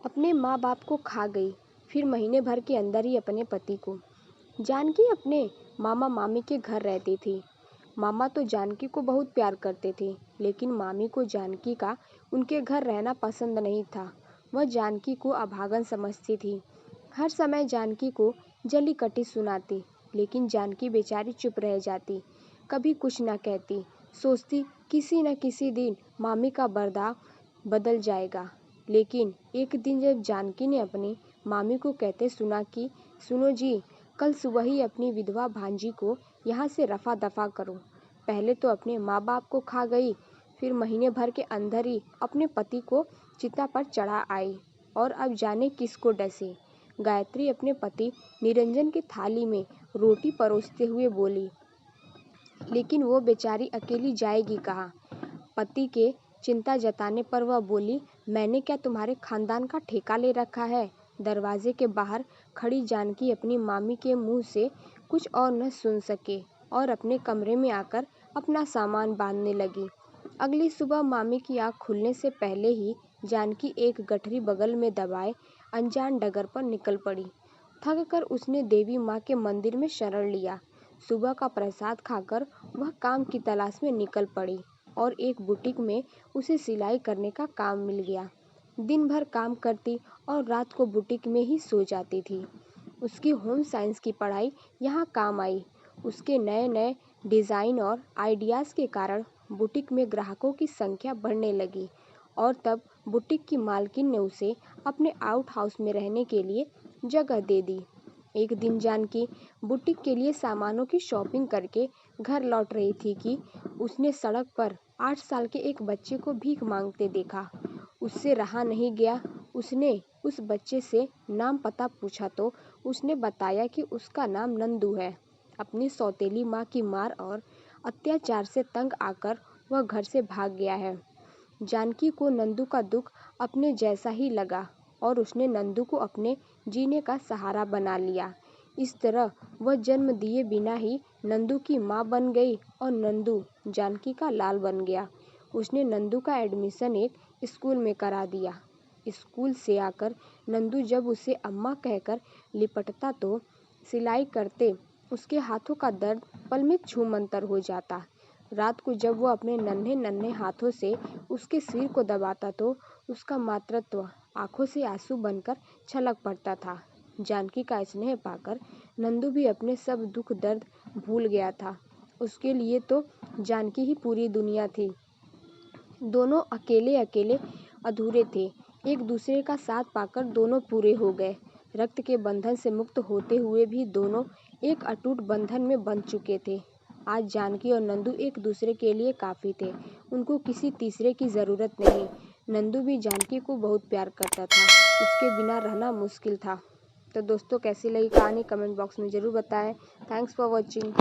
अपने माँ बाप को खा गई, फिर महीने भर के अंदर ही अपने पति को। जानकी अपने मामा मामी के घर रहती थी। मामा तो जानकी को बहुत प्यार करते थे, लेकिन मामी को जानकी का उनके घर रहना पसंद नहीं था। वह जानकी को अभागन समझती थी। हर समय जानकी को जली कटी सुनाती, लेकिन जानकी बेचारी चुप रह जाती, कभी कुछ न कहती। सोचती किसी न किसी दिन मामी का बर्ताव बदल जाएगा। लेकिन एक दिन जब जानकी ने अपनी मामी को कहते सुना कि सुनो जी, कल सुबह ही अपनी विधवा भांजी को यहाँ से रफा दफा करो। पहले तो अपने माँ बाप को खा गई, फिर महीने भर के अंदर ही अपने पति को चिता पर चढ़ा आई, और अब जाने किसको डसे। गायत्री अपने पति निरंजन की थाली में रोटी परोसते हुए बोली, लेकिन वो बेचारी अकेली जाएगी कहाँ। पति के चिंता जताने पर वह बोली, मैंने क्या तुम्हारे खानदान का ठेका ले रखा है। दरवाजे के बाहर खड़ी जानकी अपनी मामी के मुंह से कुछ और न सुन सके और अपने कमरे में आकर अपना सामान बांधने लगी। अगली सुबह मामी की आँख खुलने से पहले ही जानकी एक गठरी बगल में दबाए अनजान डगर पर निकल पड़ी। थक कर उसने देवी माँ के मंदिर में शरण लिया। सुबह का प्रसाद खाकर वह काम की तलाश में निकल पड़ी और एक बुटीक में उसे सिलाई करने का काम मिल गया। दिन भर काम करती और रात को बुटीक में ही सो जाती थी। उसकी होम साइंस की पढ़ाई यहाँ काम आई। उसके नए नए डिज़ाइन और आइडियाज़ के कारण बुटीक में ग्राहकों की संख्या बढ़ने लगी, और तब बुटीक की मालकिन ने उसे अपने आउट हाउस में रहने के लिए जगह दे दी। एक दिन जानकी बुटीक के लिए सामानों की शॉपिंग करके घर लौट रही थी कि उसने सड़क पर 8 साल के एक बच्चे को भीख मांगते देखा। उससे रहा नहीं गया। उसने उस बच्चे से नाम पता पूछा तो उसने बताया कि उसका नाम नंदू है। अपनी सौतेली माँ की मार और अत्याचार से तंग आकर वह घर से भाग गया है। जानकी को नंदू का दुख अपने जैसा ही लगा और उसने नंदू को अपने जीने का सहारा बना लिया। इस तरह वह जन्म दिए बिना ही नंदू की माँ बन गई और नंदू जानकी का लाल बन गया। उसने नंदू का एडमिशन एक स्कूल में करा दिया। स्कूल से आकर नंदू जब उसे अम्मा कहकर लिपटता तो सिलाई करते उसके हाथों का दर्द पल में छूमंतर हो जाता। रात को जब वो अपने नन्हे नन्हे हाथों से उसके सिर को दबाता तो उसका मातृत्व आंखों से आंसू बनकर छलक पड़ता था। जानकी का स्नेह पाकर नंदू भी अपने सब दुख दर्द भूल गया था। उसके लिए तो जानकी ही पूरी दुनिया थी। दोनों अकेले अकेले अधूरे थे। एक दूसरे का साथ पाकर दोनों पूरे हो गए। रक्त के बंधन से मुक्त होते हुए भी दोनों एक अटूट बंधन में बंध चुके थे। आज जानकी और नंदू एक दूसरे के लिए काफ़ी थे। उनको किसी तीसरे की ज़रूरत नहीं। नंदू भी जानकी को बहुत प्यार करता था। उसके बिना रहना मुश्किल था। तो दोस्तों, कैसी लगी कहानी कमेंट बॉक्स में ज़रूर बताएं। Thanks for watching.